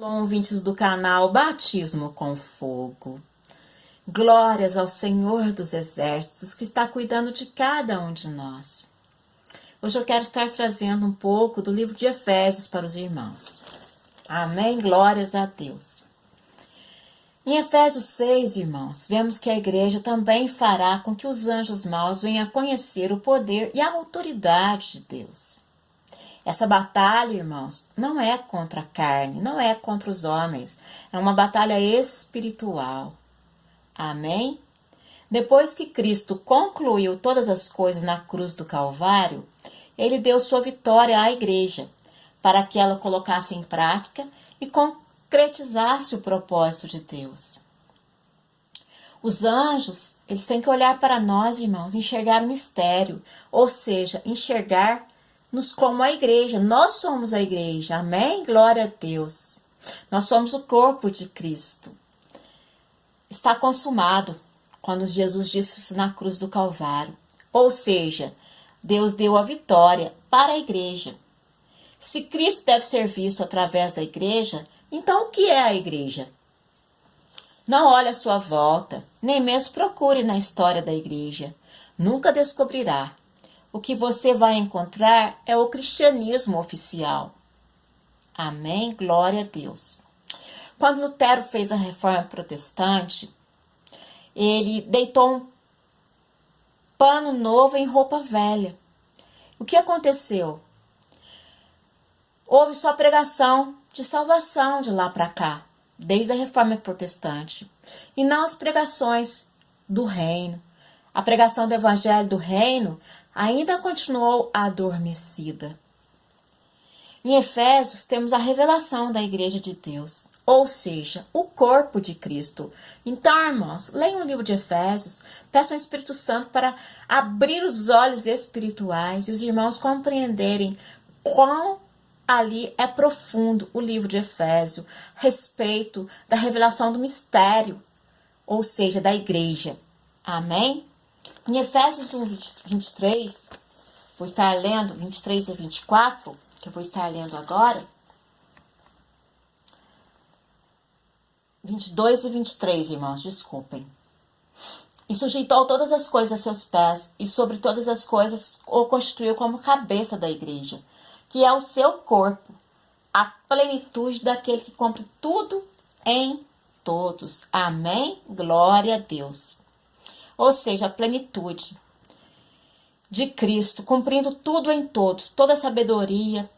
Ouvintes do canal Batismo com Fogo. Glórias ao Senhor dos Exércitos que está cuidando de cada um de nós. Hoje eu quero estar trazendo um pouco do livro de Efésios para os irmãos. Amém? Glórias a Deus. Em Efésios 6, irmãos, vemos que a igreja também fará com que os anjos maus venham a conhecer o poder e a autoridade de Deus. Essa batalha, irmãos, não é contra a carne, não é contra os homens, é uma batalha espiritual. Amém? Depois que Cristo concluiu todas as coisas na cruz do Calvário, ele deu sua vitória à igreja, para que ela colocasse em prática e concretizasse o propósito de Deus. Os anjos, eles têm que olhar para nós, irmãos, enxergar o mistério, ou seja, enxergar-nos como a igreja. Nós somos a igreja, amém? Glória a Deus. Nós somos o corpo de Cristo. Está consumado, quando Jesus disse isso na cruz do Calvário. Ou seja, Deus deu a vitória para a igreja. Se Cristo deve ser visto através da igreja, então o que é a igreja? Não olhe à sua volta, nem mesmo procure na história da igreja. Nunca descobrirá. O que você vai encontrar é o cristianismo oficial. Amém? Glória a Deus. Quando Lutero fez a reforma protestante, ele deitou um pano novo em roupa velha. O que aconteceu? Houve só pregação de salvação de lá para cá, desde a reforma protestante, e não as pregações do reino. A pregação do evangelho do reino ainda continuou adormecida. Em Efésios temos a revelação da igreja de Deus, ou seja, o corpo de Cristo. Então, irmãos, leiam o livro de Efésios, peçam ao Espírito Santo para abrir os olhos espirituais e os irmãos compreenderem quão ali é profundo o livro de Efésios, a respeito da revelação do mistério, ou seja, da igreja. Amém? Em Efésios 1, 23, vou estar lendo 23 e 24, que eu vou estar lendo agora. 22 e 23, irmãos, desculpem. E sujeitou todas as coisas a seus pés, e sobre todas as coisas o constituiu como cabeça da igreja, que é o seu corpo, a plenitude daquele que cumpre tudo em todos. Amém? Glória a Deus. Ou seja, a plenitude de Cristo, cumprindo tudo em todos, toda a sabedoria,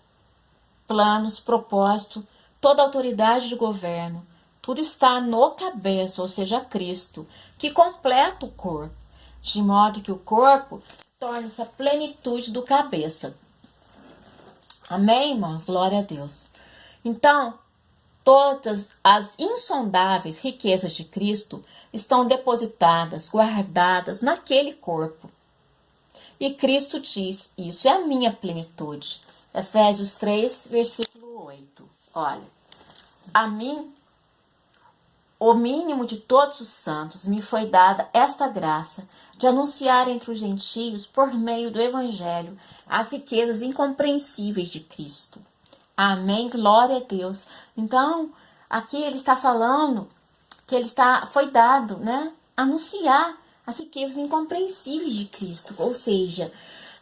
planos, propósito, toda a autoridade de governo, tudo está no cabeça, ou seja, Cristo, que completa o corpo, de modo que o corpo torna-se a plenitude do cabeça. Amém, irmãos? Glória a Deus. Então, todas as insondáveis riquezas de Cristo estão depositadas, guardadas naquele corpo. E Cristo diz, isso é a minha plenitude. Efésios 3, versículo 8. Olha, a mim, o mínimo de todos os santos, me foi dada esta graça de anunciar entre os gentios, por meio do evangelho, as riquezas incompreensíveis de Cristo. Amém? Glória a Deus. Então, aqui ele está falando que foi dado, né? Anunciar as riquezas incompreensíveis de Cristo. Ou seja,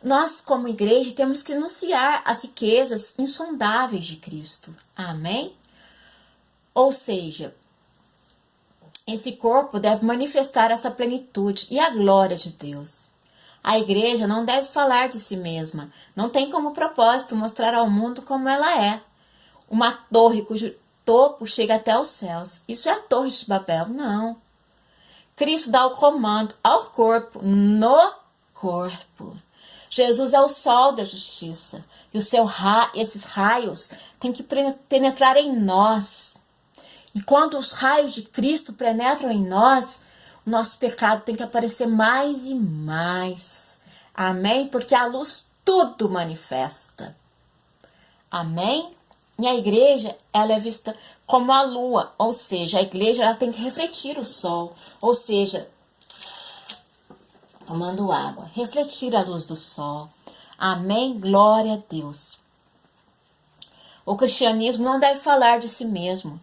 nós como igreja temos que anunciar as riquezas insondáveis de Cristo. Amém? Ou seja, esse corpo deve manifestar essa plenitude e a glória de Deus. A igreja não deve falar de si mesma. Não tem como propósito mostrar ao mundo como ela é. Uma torre cujo topo chega até os céus. Isso é a Torre de Babel? Não. Cristo dá o comando ao corpo, no corpo. Jesus é o sol da justiça. E esses raios têm que penetrar em nós. E quando os raios de Cristo penetram em nós, o nosso pecado tem que aparecer mais e mais. Amém? Porque a luz tudo manifesta. Amém? E a igreja, ela é vista como a lua, ou seja, a igreja ela tem que refletir o sol, ou seja, tomando água, refletir a luz do sol. Amém? Glória a Deus. O cristianismo não deve falar de si mesmo,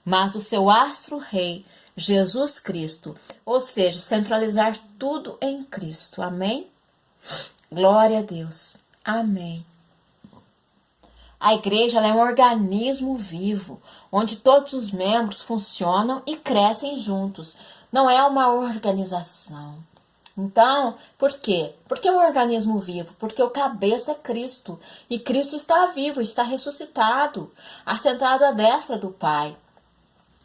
mas do seu astro-rei, Jesus Cristo. Ou seja, centralizar tudo em Cristo. Amém? Glória a Deus. Amém. A igreja ela é um organismo vivo, onde todos os membros funcionam e crescem juntos. Não é uma organização. Então, por quê? Porque é um organismo vivo, porque o cabeça é Cristo. E Cristo está vivo, está ressuscitado, assentado à destra do Pai.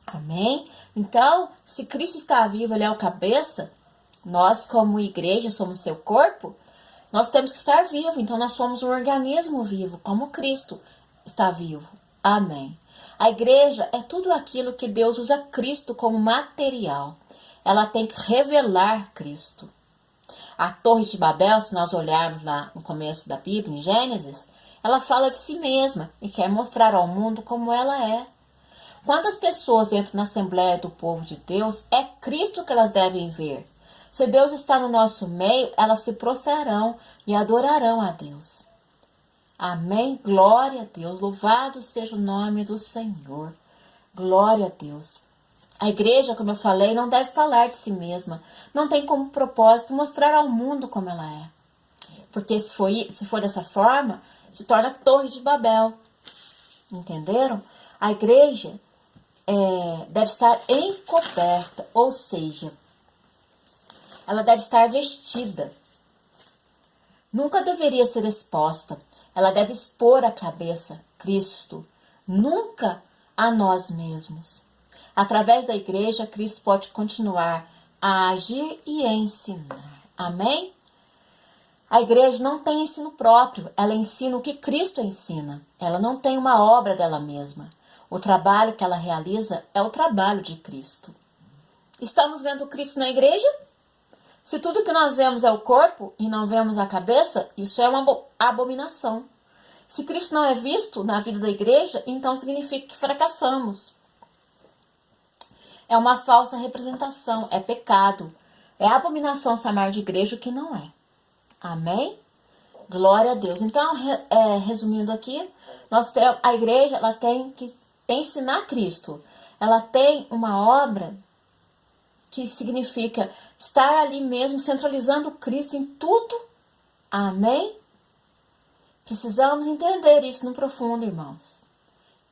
Amém? Então, se Cristo está vivo, Ele é o cabeça, nós como igreja somos seu corpo, nós temos que estar vivos. Então, nós somos um organismo vivo, como Cristo está vivo. Amém. A igreja é tudo aquilo que Deus usa Cristo como material. Ela tem que revelar Cristo. A Torre de Babel, se nós olharmos lá no começo da Bíblia, em Gênesis, ela fala de si mesma e quer mostrar ao mundo como ela é. Quando as pessoas entram na Assembleia do Povo de Deus, é Cristo que elas devem ver. Se Deus está no nosso meio, elas se prostrarão e adorarão a Deus. Amém? Glória a Deus. Louvado seja o nome do Senhor. Glória a Deus. A igreja, como eu falei, não deve falar de si mesma. Não tem como propósito mostrar ao mundo como ela é. Porque se for dessa forma, se torna Torre de Babel. Entenderam? A igreja deve estar encoberta, ou seja, ela deve estar vestida. Nunca deveria ser exposta. Ela deve expor a cabeça, Cristo, nunca a nós mesmos. Através da igreja, Cristo pode continuar a agir e a ensinar. Amém? A igreja não tem ensino próprio, ela ensina o que Cristo ensina. Ela não tem uma obra dela mesma. O trabalho que ela realiza é o trabalho de Cristo. Estamos vendo Cristo na igreja? Se tudo que nós vemos é o corpo e não vemos a cabeça, isso é uma abominação. Se Cristo não é visto na vida da igreja, então significa que fracassamos. É uma falsa representação, é pecado. É abominação chamar de igreja o que não é. Amém? Glória a Deus. Então, resumindo aqui, a igreja ela tem que ensinar Cristo. Ela tem uma obra que significa estar ali mesmo, centralizando Cristo em tudo. Amém? Precisamos entender isso no profundo, irmãos.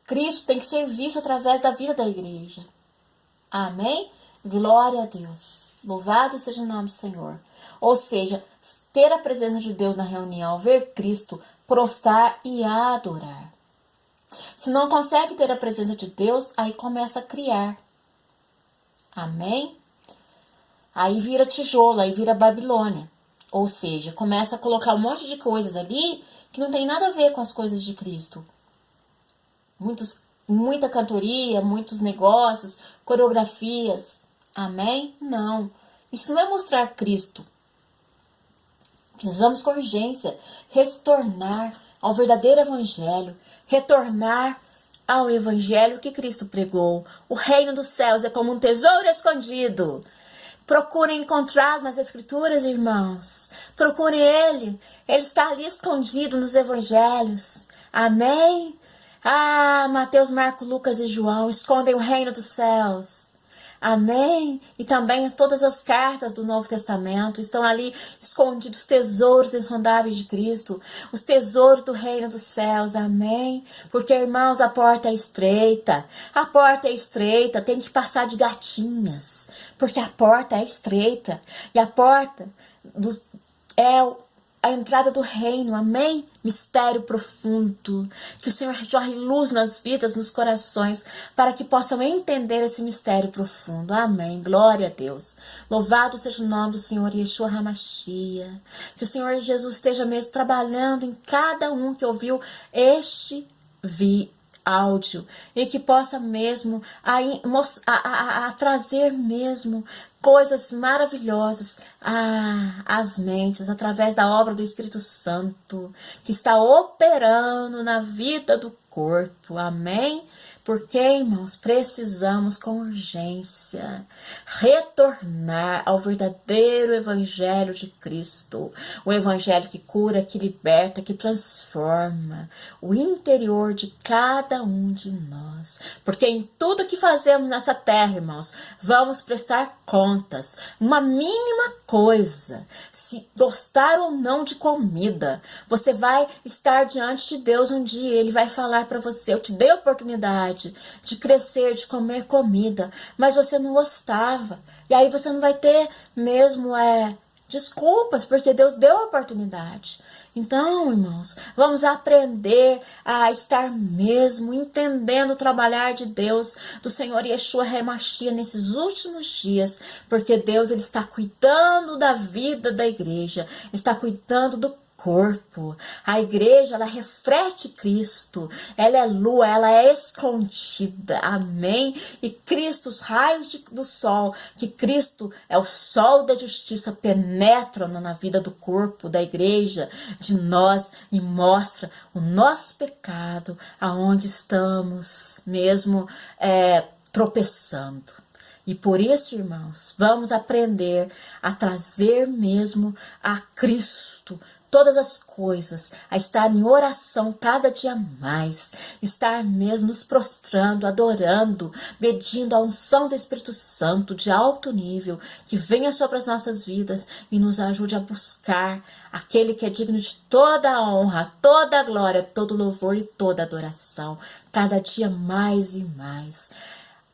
Cristo tem que ser visto através da vida da igreja. Amém? Glória a Deus. Louvado seja o nome do Senhor. Ou seja, ter a presença de Deus na reunião, ver Cristo, prostrar e adorar. Se não consegue ter a presença de Deus, aí começa a criar. Amém? Aí vira tijolo, aí vira Babilônia. Ou seja, começa a colocar um monte de coisas ali que não tem nada a ver com as coisas de Cristo. Muita cantoria, muitos negócios, coreografias. Amém? Não. Isso não é mostrar Cristo. Precisamos com urgência retornar ao verdadeiro evangelho, retornar ao evangelho que Cristo pregou. O reino dos céus é como um tesouro escondido. Procurem encontrá-lo nas escrituras, irmãos. Procurem ele. Ele está ali escondido nos evangelhos. Amém? Mateus, Marcos, Lucas e João escondem o reino dos céus. Amém? E também todas as cartas do Novo Testamento estão ali escondidos, os tesouros insondáveis de Cristo, os tesouros do reino dos céus. Amém? Porque, irmãos, a porta é estreita. A porta é estreita, tem que passar de gatinhas, porque a porta é estreita. E a porta é a entrada do reino. Amém? Mistério profundo. Que o Senhor jorre luz nas vidas, nos corações, para que possam entender esse mistério profundo. Amém. Glória a Deus. Louvado seja o nome do Senhor Yeshua HaMashiach. Que o Senhor Jesus esteja mesmo trabalhando em cada um que ouviu este áudio, e que possa mesmo a trazer mesmo coisas maravilhosas às mentes, através da obra do Espírito Santo, que está operando na vida do corpo. Amém? Porque, irmãos, precisamos com urgência retornar ao verdadeiro evangelho de Cristo. O evangelho que cura, que liberta, que transforma o interior de cada um de nós. Porque em tudo que fazemos nessa terra, irmãos, vamos prestar contas. Uma mínima coisa, se gostar ou não de comida, você vai estar diante de Deus um dia. Ele vai falar para você: eu te dei a oportunidade de crescer, de comer comida, mas você não gostava. E aí você não vai ter mesmo desculpas, porque Deus deu a oportunidade. Então, irmãos, vamos aprender a estar mesmo entendendo o trabalhar de Deus, do Senhor Yeshua HaMashiach nesses últimos dias, porque Deus, ele está cuidando da vida da igreja, está cuidando do corpo. A igreja, ela reflete Cristo, ela é lua, ela é escondida, amém? E Cristo, os raios do sol, que Cristo é o sol da justiça, penetram na vida do corpo, da igreja, de nós, e mostra o nosso pecado, aonde estamos mesmo tropeçando. E por isso, irmãos, vamos aprender a trazer mesmo a Cristo todas as coisas, a estar em oração cada dia mais, estar mesmo nos prostrando, adorando, pedindo a unção do Espírito Santo de alto nível, que venha sobre as nossas vidas e nos ajude a buscar aquele que é digno de toda a honra, toda a glória, todo o louvor e toda a adoração, cada dia mais e mais.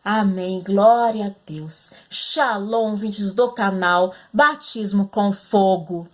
Amém, glória a Deus. Shalom, ouvintes do canal Batismo com Fogo.